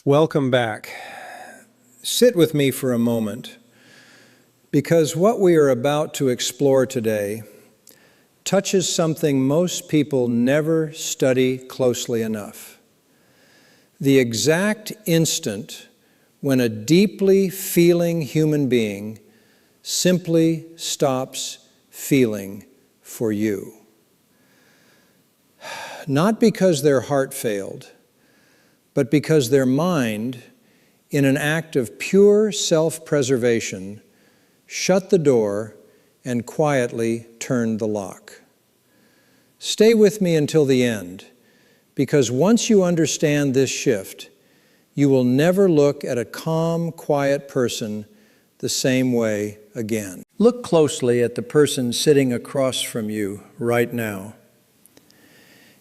Welcome back. Sit with me for a moment, because what we are about to explore today touches something most people never study closely enough. The exact instant when a deeply feeling human being simply stops feeling for you. Not because their heart failed, but because their mind, in an act of pure self-preservation, shut the door and quietly turned the lock. Stay with me until the end, because once you understand this shift, you will never look at a calm, quiet person the same way again. Look closely at the person sitting across from you right now.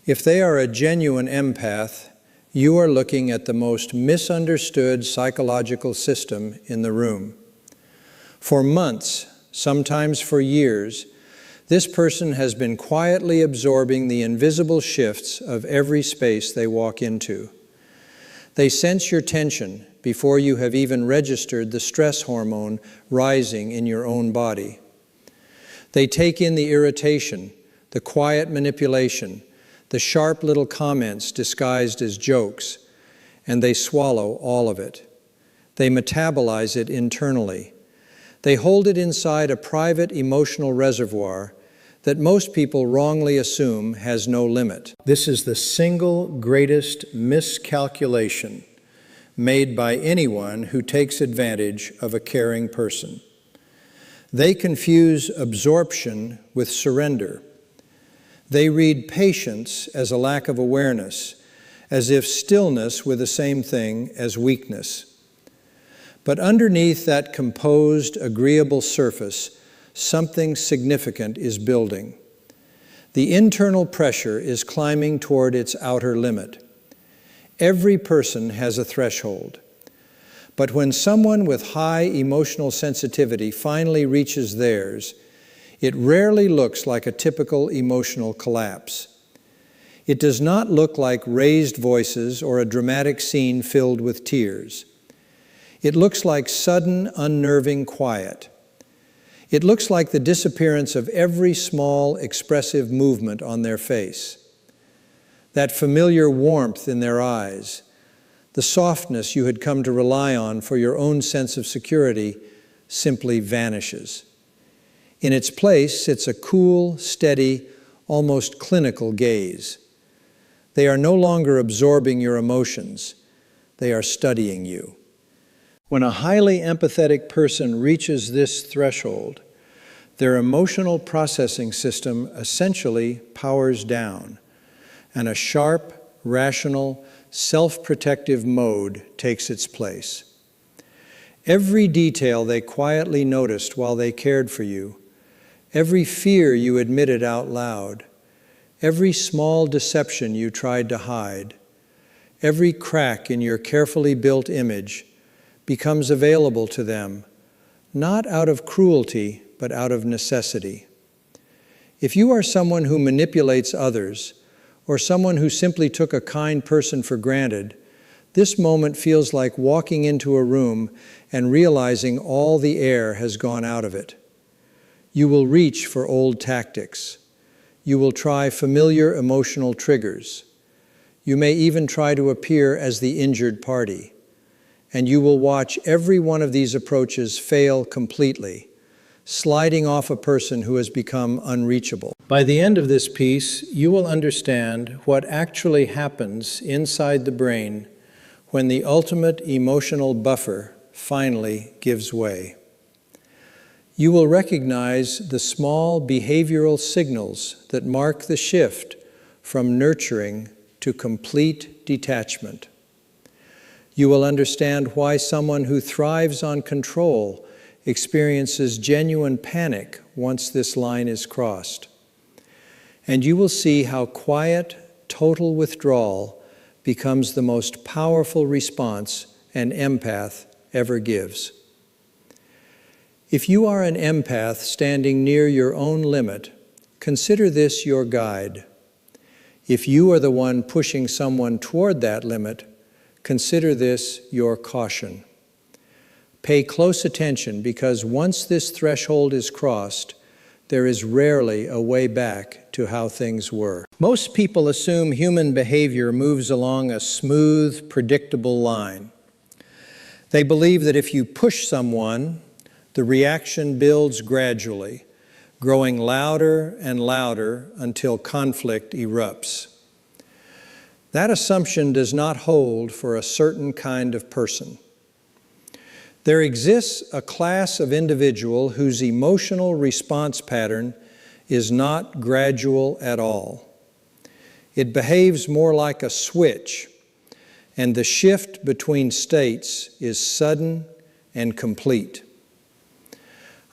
If they are a genuine empath, you are looking at the most misunderstood psychological system in the room. For months, sometimes for years, this person has been quietly absorbing the invisible shifts of every space they walk into. They sense your tension before you have even registered the stress hormone rising in your own body. They take in the irritation, the quiet manipulation, the sharp little comments disguised as jokes, and they swallow all of it. They metabolize it internally. They hold it inside a private emotional reservoir that most people wrongly assume has no limit. This is the single greatest miscalculation made by anyone who takes advantage of a caring person. They confuse absorption with surrender. They read patience as a lack of awareness, as if stillness were the same thing as weakness. But underneath that composed, agreeable surface, something significant is building. The internal pressure is climbing toward its outer limit. Every person has a threshold. But when someone with high emotional sensitivity finally reaches theirs, it rarely looks like a typical emotional collapse. It does not look like raised voices or a dramatic scene filled with tears. It looks like sudden, unnerving quiet. It looks like the disappearance of every small, expressive movement on their face. That familiar warmth in their eyes, the softness you had come to rely on for your own sense of security, simply vanishes. In its place sits a cool, steady, almost clinical gaze. They are no longer absorbing your emotions. They are studying you. When a highly empathetic person reaches this threshold, their emotional processing system essentially powers down, and a sharp, rational, self-protective mode takes its place. Every detail they quietly noticed while they cared for you, every fear you admitted out loud, every small deception you tried to hide, every crack in your carefully built image becomes available to them, not out of cruelty, but out of necessity. If you are someone who manipulates others, or someone who simply took a kind person for granted, this moment feels like walking into a room and realizing all the air has gone out of it. You will reach for old tactics. You will try familiar emotional triggers. You may even try to appear as the injured party. And you will watch every one of these approaches fail completely, sliding off a person who has become unreachable. By the end of this piece, you will understand what actually happens inside the brain when the ultimate emotional buffer finally gives way. You will recognize the small behavioral signals that mark the shift from nurturing to complete detachment. You will understand why someone who thrives on control experiences genuine panic once this line is crossed. And you will see how quiet, total withdrawal becomes the most powerful response an empath ever gives. If you are an empath standing near your own limit, consider this your guide. If you are the one pushing someone toward that limit, consider this your caution. Pay close attention, because once this threshold is crossed, there is rarely a way back to how things were. Most people assume human behavior moves along a smooth, predictable line. They believe that if you push someone, the reaction builds gradually, growing louder and louder until conflict erupts. That assumption does not hold for a certain kind of person. There exists a class of individual whose emotional response pattern is not gradual at all. It behaves more like a switch, and the shift between states is sudden and complete.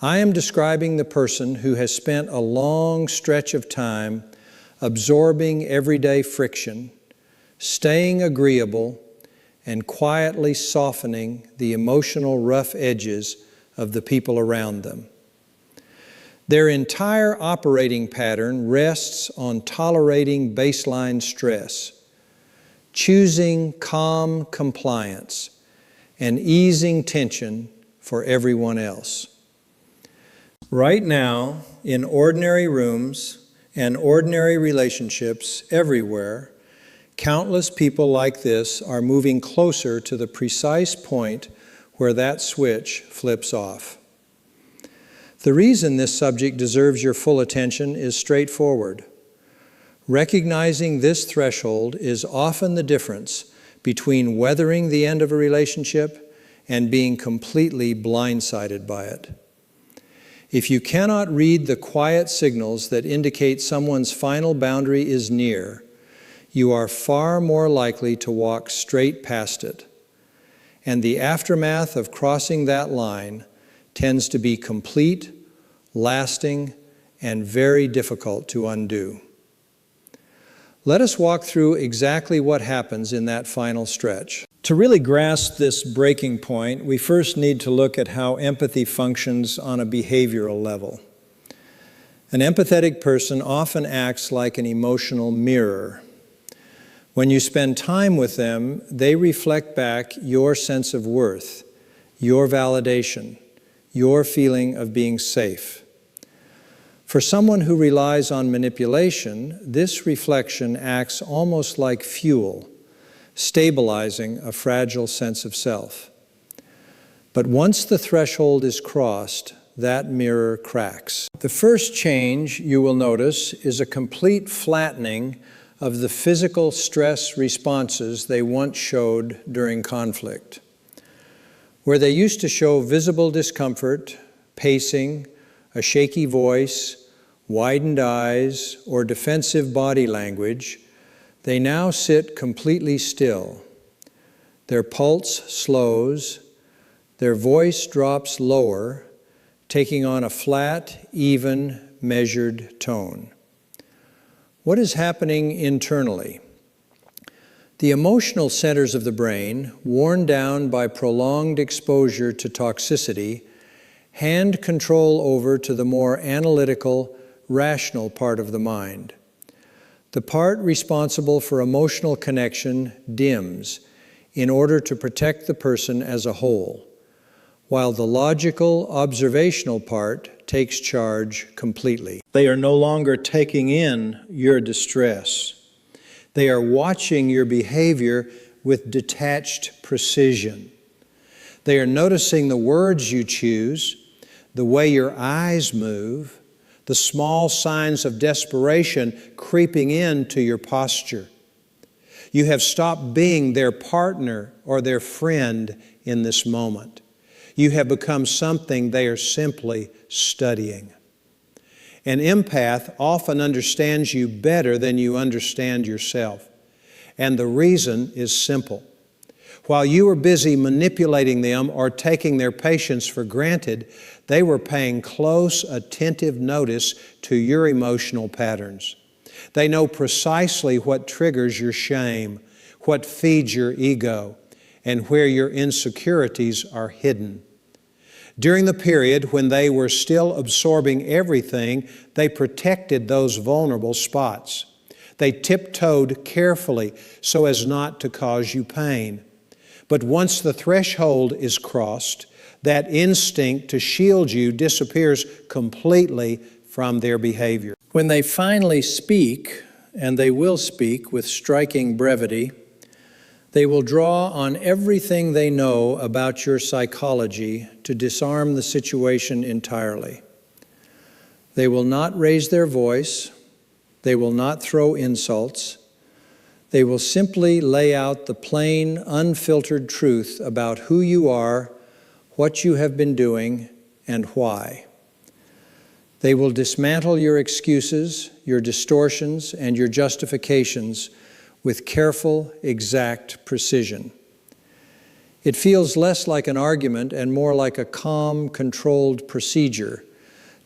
I am describing the person who has spent a long stretch of time absorbing everyday friction, staying agreeable, and quietly softening the emotional rough edges of the people around them. Their entire operating pattern rests on tolerating baseline stress, choosing calm compliance, and easing tension for everyone else. Right now, in ordinary rooms and ordinary relationships everywhere, countless people like this are moving closer to the precise point where that switch flips off. The reason this subject deserves your full attention is straightforward. Recognizing this threshold is often the difference between weathering the end of a relationship and being completely blindsided by it. If you cannot read the quiet signals that indicate someone's final boundary is near, you are far more likely to walk straight past it. And the aftermath of crossing that line tends to be complete, lasting, and very difficult to undo. Let us walk through exactly what happens in that final stretch. To really grasp this breaking point, we first need to look at how empathy functions on a behavioral level. An empathetic person often acts like an emotional mirror. When you spend time with them, they reflect back your sense of worth, your validation, your feeling of being safe. For someone who relies on manipulation, this reflection acts almost like fuel, stabilizing a fragile sense of self. But once the threshold is crossed, that mirror cracks. The first change you will notice is a complete flattening of the physical stress responses they once showed during conflict. Where they used to show visible discomfort, pacing, a shaky voice, widened eyes, or defensive body language, they now sit completely still. Their pulse slows, their voice drops lower, taking on a flat, even, measured tone. What is happening internally? The emotional centers of the brain, worn down by prolonged exposure to toxicity, hand control over to the more analytical, rational part of the mind. The part responsible for emotional connection dims in order to protect the person as a whole, while the logical, observational part takes charge completely. They are no longer taking in your distress. They are watching your behavior with detached precision. They are noticing the words you choose, the way your eyes move, the small signs of desperation creeping into your posture. You have stopped being their partner or their friend in this moment. You have become something they are simply studying. An empath often understands you better than you understand yourself. And the reason is simple. While you were busy manipulating them or taking their patience for granted, they were paying close, attentive notice to your emotional patterns. They know precisely what triggers your shame, what feeds your ego, and where your insecurities are hidden. During the period when they were still absorbing everything, they protected those vulnerable spots. They tiptoed carefully so as not to cause you pain. But once the threshold is crossed, that instinct to shield you disappears completely from their behavior. When they finally speak, and they will speak with striking brevity, they will draw on everything they know about your psychology to disarm the situation entirely. They will not raise their voice. They will not throw insults. They will simply lay out the plain, unfiltered truth about who you are, what you have been doing, and why. They will dismantle your excuses, your distortions, and your justifications with careful, exact precision. It feels less like an argument and more like a calm, controlled procedure,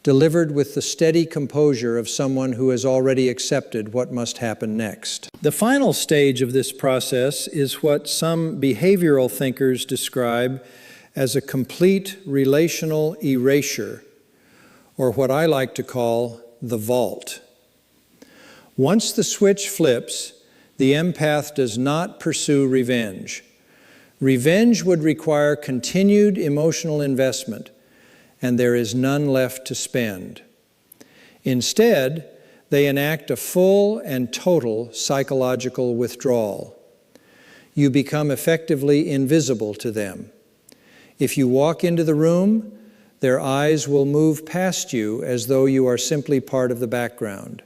delivered with the steady composure of someone who has already accepted what must happen next. The final stage of this process is what some behavioral thinkers describe as a complete relational erasure, or what I like to call the vault. Once the switch flips, the empath does not pursue revenge. Revenge would require continued emotional investment, and there is none left to spend. Instead, they enact a full and total psychological withdrawal. You become effectively invisible to them. If you walk into the room, their eyes will move past you as though you are simply part of the background.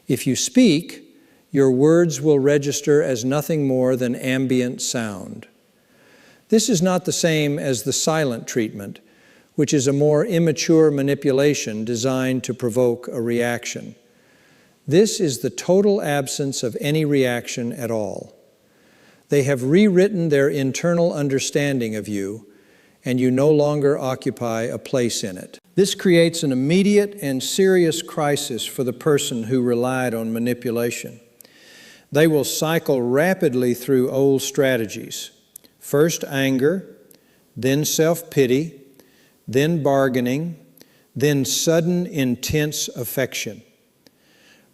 If you speak, your words will register as nothing more than ambient sound. This is not the same as the silent treatment, which is a more immature manipulation designed to provoke a reaction. This is the total absence of any reaction at all. They have rewritten their internal understanding of you, and you no longer occupy a place in it. This creates an immediate and serious crisis for the person who relied on manipulation. They will cycle rapidly through old strategies. First anger, then self-pity, then bargaining, then sudden intense affection.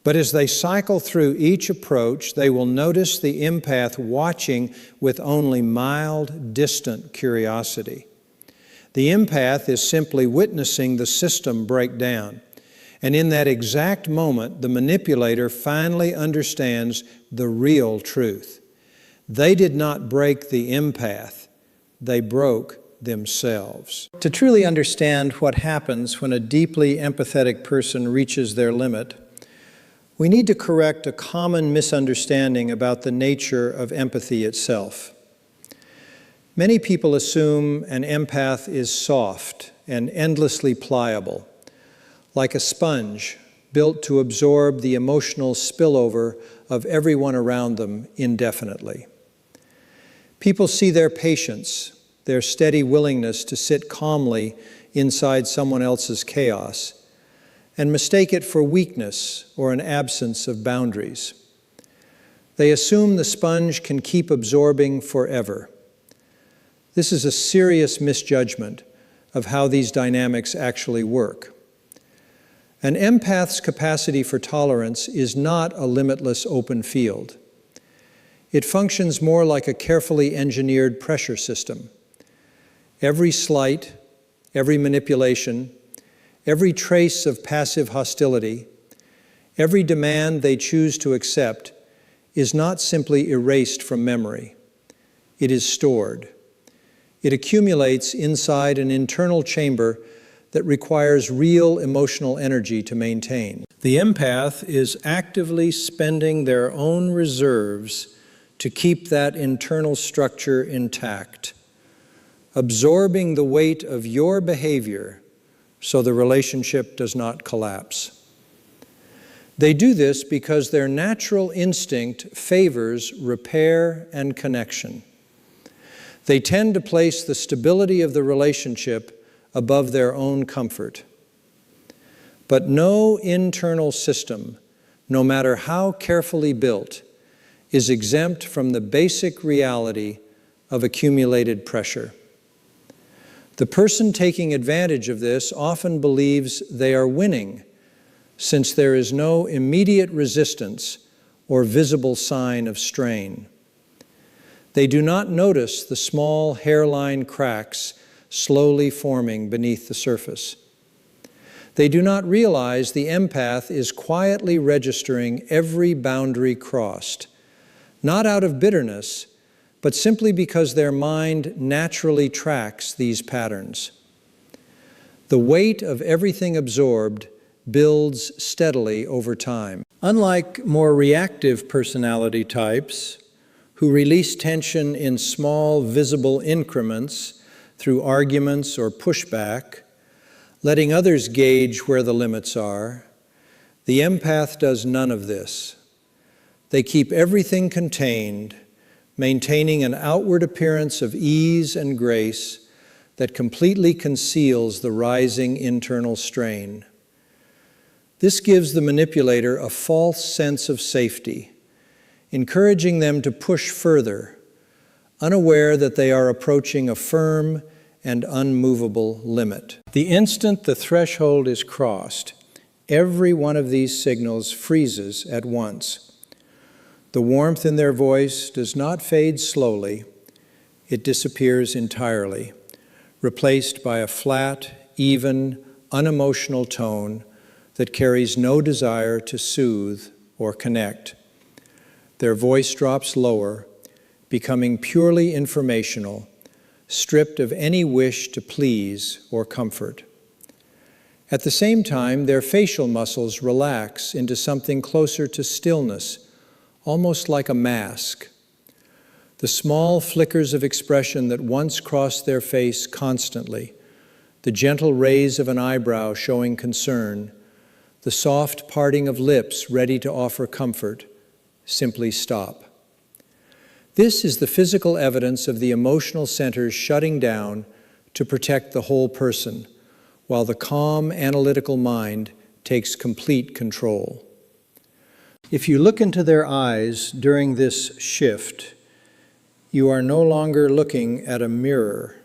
But as they cycle through each approach, they will notice the empath watching with only mild, distant curiosity. The empath is simply witnessing the system break down. And in that exact moment, the manipulator finally understands the real truth. They did not break the empath, they broke themselves. To truly understand what happens when a deeply empathetic person reaches their limit, we need to correct a common misunderstanding about the nature of empathy itself. Many people assume an empath is soft and endlessly pliable, like a sponge built to absorb the emotional spillover of everyone around them indefinitely. People see their patience, their steady willingness to sit calmly inside someone else's chaos, and mistake it for weakness or an absence of boundaries. They assume the sponge can keep absorbing forever. This is a serious misjudgment of how these dynamics actually work. An empath's capacity for tolerance is not a limitless open field. It functions more like a carefully engineered pressure system. Every slight, every manipulation, every trace of passive hostility, every demand they choose to accept is not simply erased from memory. It is stored. It accumulates inside an internal chamber that requires real emotional energy to maintain. The empath is actively spending their own reserves to keep that internal structure intact, absorbing the weight of your behavior so the relationship does not collapse. They do this because their natural instinct favors repair and connection. They tend to place the stability of the relationship above their own comfort. But no internal system, no matter how carefully built, is exempt from the basic reality of accumulated pressure. The person taking advantage of this often believes they are winning, since there is no immediate resistance or visible sign of strain. They do not notice the small hairline cracks slowly forming beneath the surface. They do not realize the empath is quietly registering every boundary crossed, not out of bitterness, but simply because their mind naturally tracks these patterns. The weight of everything absorbed builds steadily over time. Unlike more reactive personality types, who release tension in small, visible increments through arguments or pushback, letting others gauge where the limits are, the empath does none of this. They keep everything contained, maintaining an outward appearance of ease and grace that completely conceals the rising internal strain. This gives the manipulator a false sense of safety, encouraging them to push further, unaware that they are approaching a firm and unmovable limit. The instant the threshold is crossed, every one of these signals freezes at once. The warmth in their voice does not fade slowly, it disappears entirely, replaced by a flat, even, unemotional tone that carries no desire to soothe or connect. Their voice drops lower, becoming purely informational, stripped of any wish to please or comfort. At the same time, their facial muscles relax into something closer to stillness, almost like a mask. The small flickers of expression that once crossed their face constantly, the gentle raise of an eyebrow showing concern, the soft parting of lips ready to offer comfort, simply stop. This is the physical evidence of the emotional centers shutting down to protect the whole person, while the calm, analytical mind takes complete control. If you look into their eyes during this shift, you are no longer looking at a mirror,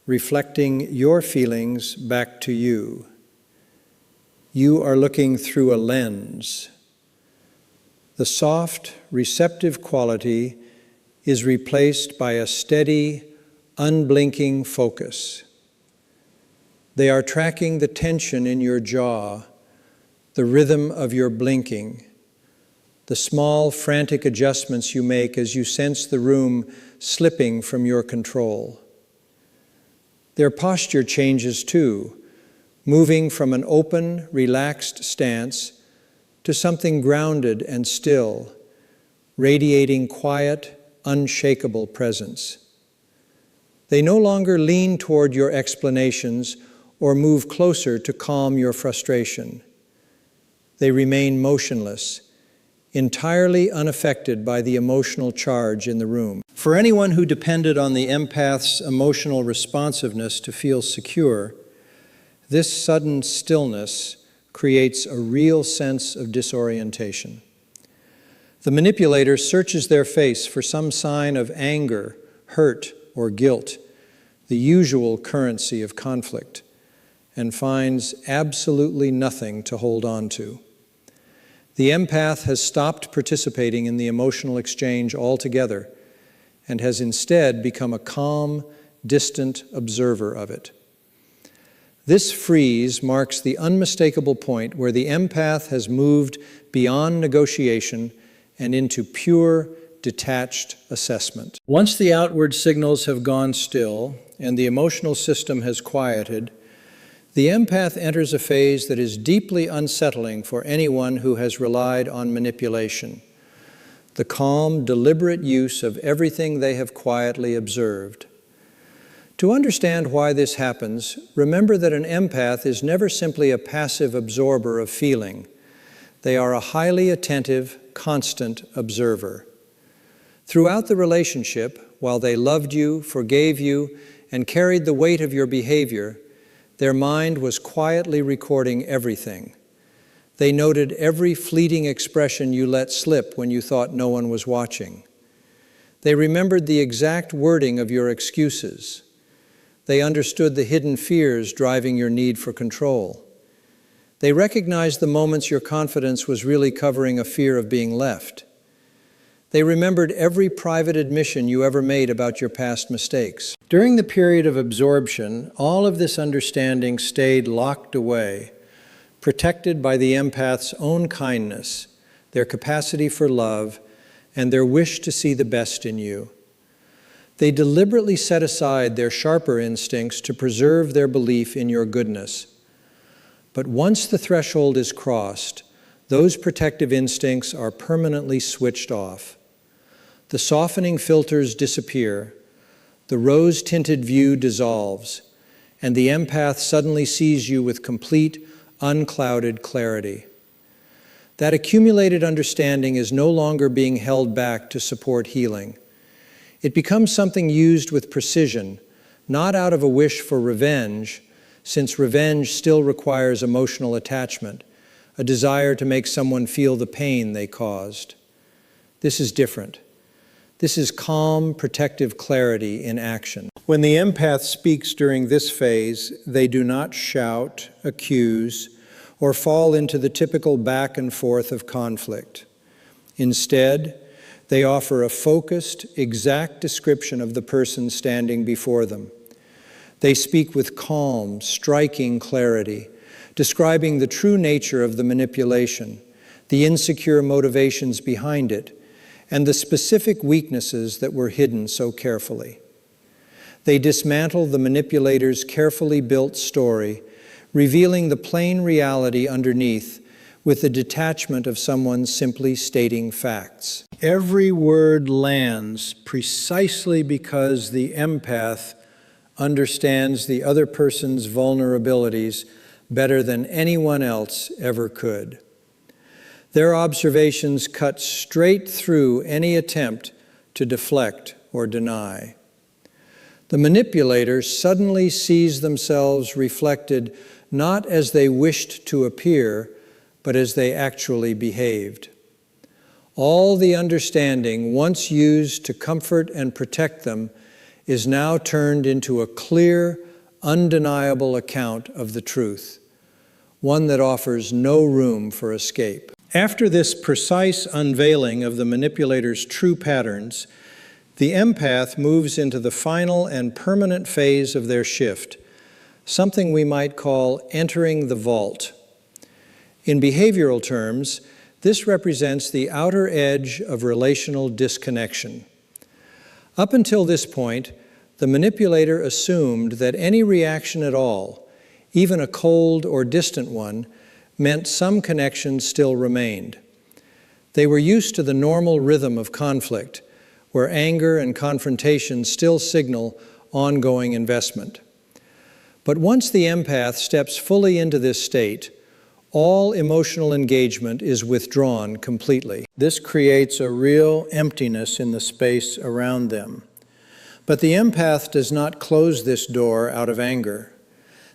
reflecting your feelings back to you. You are looking through a lens. The soft, receptive quality is replaced by a steady, unblinking focus. They are tracking the tension in your jaw, the rhythm of your blinking, the small, frantic adjustments you make as you sense the room slipping from your control. Their posture changes too, moving from an open, relaxed stance to something grounded and still, radiating quiet, unshakable presence. They no longer lean toward your explanations or move closer to calm your frustration. They remain motionless, entirely unaffected by the emotional charge in the room. For anyone who depended on the empath's emotional responsiveness to feel secure, this sudden stillness creates a real sense of disorientation. The manipulator searches their face for some sign of anger, hurt, or guilt, the usual currency of conflict, and finds absolutely nothing to hold on to. The empath has stopped participating in the emotional exchange altogether and has instead become a calm, distant observer of it. This freeze marks the unmistakable point where the empath has moved beyond negotiation and into pure, detached assessment. Once the outward signals have gone still and the emotional system has quieted, the empath enters a phase that is deeply unsettling for anyone who has relied on manipulation. The calm, deliberate use of everything they have quietly observed. To understand why this happens, remember that an empath is never simply a passive absorber of feeling. They are a highly attentive, constant observer. Throughout the relationship, while they loved you, forgave you, and carried the weight of your behavior, their mind was quietly recording everything. They noted every fleeting expression you let slip when you thought no one was watching. They remembered the exact wording of your excuses. They understood the hidden fears driving your need for control. They recognized the moments your confidence was really covering a fear of being left. They remembered every private admission you ever made about your past mistakes. During the period of absorption, all of this understanding stayed locked away, protected by the empath's own kindness, their capacity for love, and their wish to see the best in you. They deliberately set aside their sharper instincts to preserve their belief in your goodness. But once the threshold is crossed, those protective instincts are permanently switched off. The softening filters disappear, the rose-tinted view dissolves, and the empath suddenly sees you with complete, unclouded clarity. That accumulated understanding is no longer being held back to support healing. It becomes something used with precision, not out of a wish for revenge, since revenge still requires emotional attachment, a desire to make someone feel the pain they caused. This is different. This is calm, protective clarity in action. When the empath speaks during this phase, they do not shout, accuse, or fall into the typical back and forth of conflict. Instead, they offer a focused, exact description of the person standing before them. They speak with calm, striking clarity, describing the true nature of the manipulation, the insecure motivations behind it, and the specific weaknesses that were hidden so carefully. They dismantle the manipulator's carefully built story, revealing the plain reality underneath with the detachment of someone simply stating facts. Every word lands precisely because the empath understands the other person's vulnerabilities better than anyone else ever could. Their observations cut straight through any attempt to deflect or deny. The manipulator suddenly sees themselves reflected not as they wished to appear, but as they actually behaved. All the understanding once used to comfort and protect them is now turned into a clear, undeniable account of the truth, one that offers no room for escape. After this precise unveiling of the manipulator's true patterns, the empath moves into the final and permanent phase of their shift, something we might call entering the vault. In behavioral terms, this represents the outer edge of relational disconnection. Up until this point, the manipulator assumed that any reaction at all, even a cold or distant one, meant some connection still remained. They were used to the normal rhythm of conflict, where anger and confrontation still signal ongoing investment. But once the empath steps fully into this state, all emotional engagement is withdrawn completely. This creates a real emptiness in the space around them. But the empath does not close this door out of anger.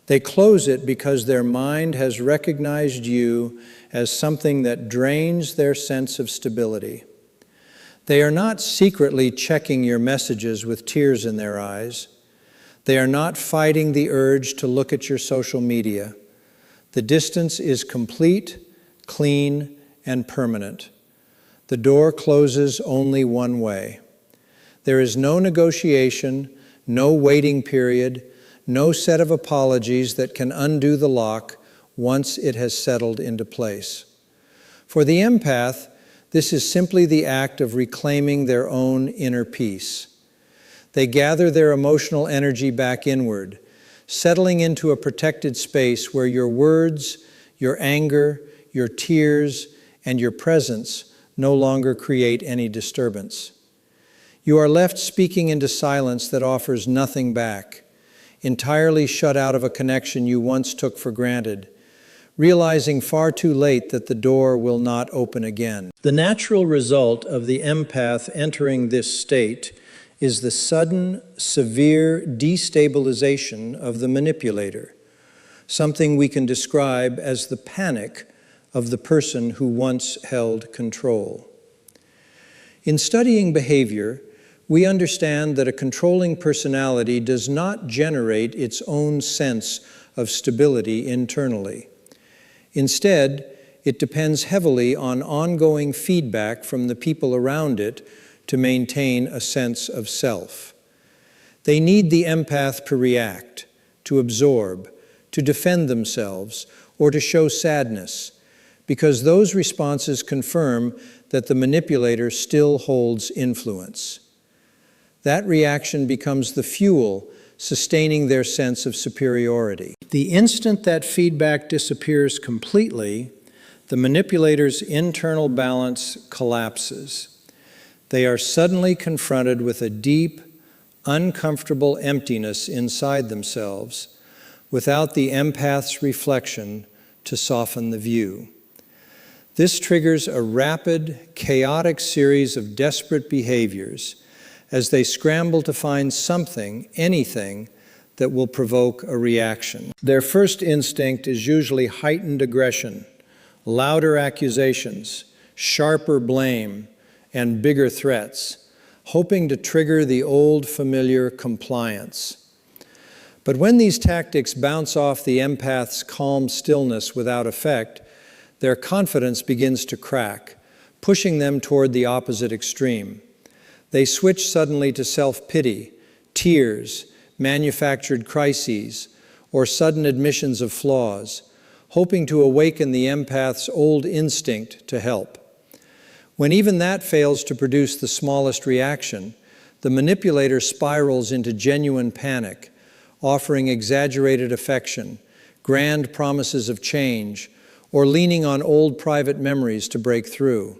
They close it because their mind has recognized you as something that drains their sense of stability. They are not secretly checking your messages with tears in their eyes. They are not fighting the urge to look at your social media. The distance is complete, clean, and permanent. The door closes only one way. There is no negotiation, no waiting period, no set of apologies that can undo the lock once it has settled into place. For the empath, this is simply the act of reclaiming their own inner peace. They gather their emotional energy back inward, settling into a protected space where your words, your anger, your tears, and your presence no longer create any disturbance. You are left speaking into silence that offers nothing back, entirely shut out of a connection you once took for granted, realizing far too late that the door will not open again. The natural result of the empath entering this state is the sudden, severe destabilization of the manipulator, something we can describe as the panic of the person who once held control. In studying behavior, we understand that a controlling personality does not generate its own sense of stability internally. Instead, it depends heavily on ongoing feedback from the people around it to maintain a sense of self. They need the empath to react, to absorb, to defend themselves, or to show sadness, because those responses confirm that the manipulator still holds influence. That reaction becomes the fuel sustaining their sense of superiority. The instant that feedback disappears completely, the manipulator's internal balance collapses. They are suddenly confronted with a deep, uncomfortable emptiness inside themselves without the empath's reflection to soften the view. This triggers a rapid, chaotic series of desperate behaviors as they scramble to find something, anything, that will provoke a reaction. Their first instinct is usually heightened aggression, louder accusations, sharper blame, and bigger threats, hoping to trigger the old familiar compliance. But when these tactics bounce off the empath's calm stillness without effect, their confidence begins to crack, pushing them toward the opposite extreme. They switch suddenly to self-pity, tears, manufactured crises, or sudden admissions of flaws, hoping to awaken the empath's old instinct to help. When even that fails to produce the smallest reaction, the manipulator spirals into genuine panic, offering exaggerated affection, grand promises of change, or leaning on old private memories to break through.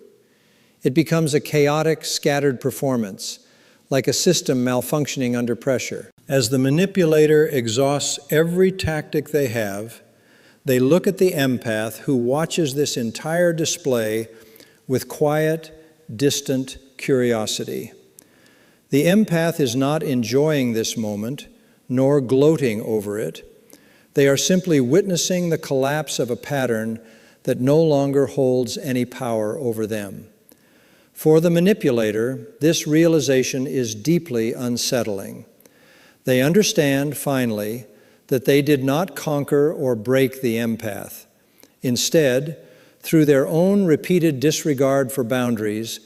It becomes a chaotic, scattered performance, like a system malfunctioning under pressure. As the manipulator exhausts every tactic they have, they look at the empath who watches this entire display with quiet, distant curiosity. The empath is not enjoying this moment, nor gloating over it. They are simply witnessing the collapse of a pattern that no longer holds any power over them. For the manipulator, this realization is deeply unsettling. They understand, finally, that they did not conquer or break the empath. Instead, through their own repeated disregard for boundaries,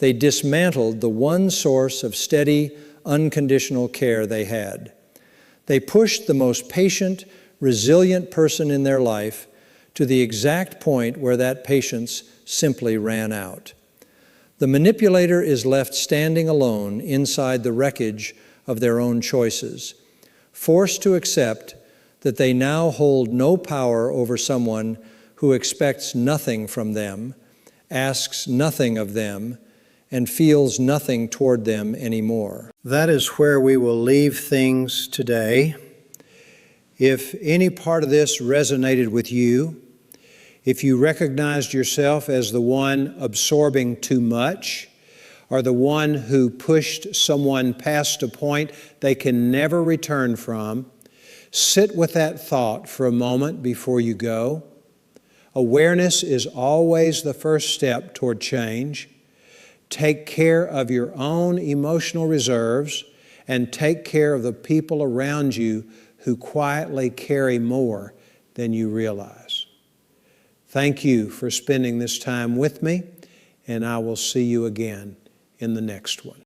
they dismantled the one source of steady, unconditional care they had. They pushed the most patient, resilient person in their life to the exact point where that patience simply ran out. The manipulator is left standing alone inside the wreckage of their own choices, forced to accept that they now hold no power over someone who expects nothing from them, asks nothing of them, and feels nothing toward them anymore. That is where we will leave things today. If any part of this resonated with you, if you recognized yourself as the one absorbing too much, or the one who pushed someone past a point they can never return from, sit with that thought for a moment before you go. Awareness is always the first step toward change. Take care of your own emotional reserves and take care of the people around you who quietly carry more than you realize. Thank you for spending this time with me, and I will see you again in the next one.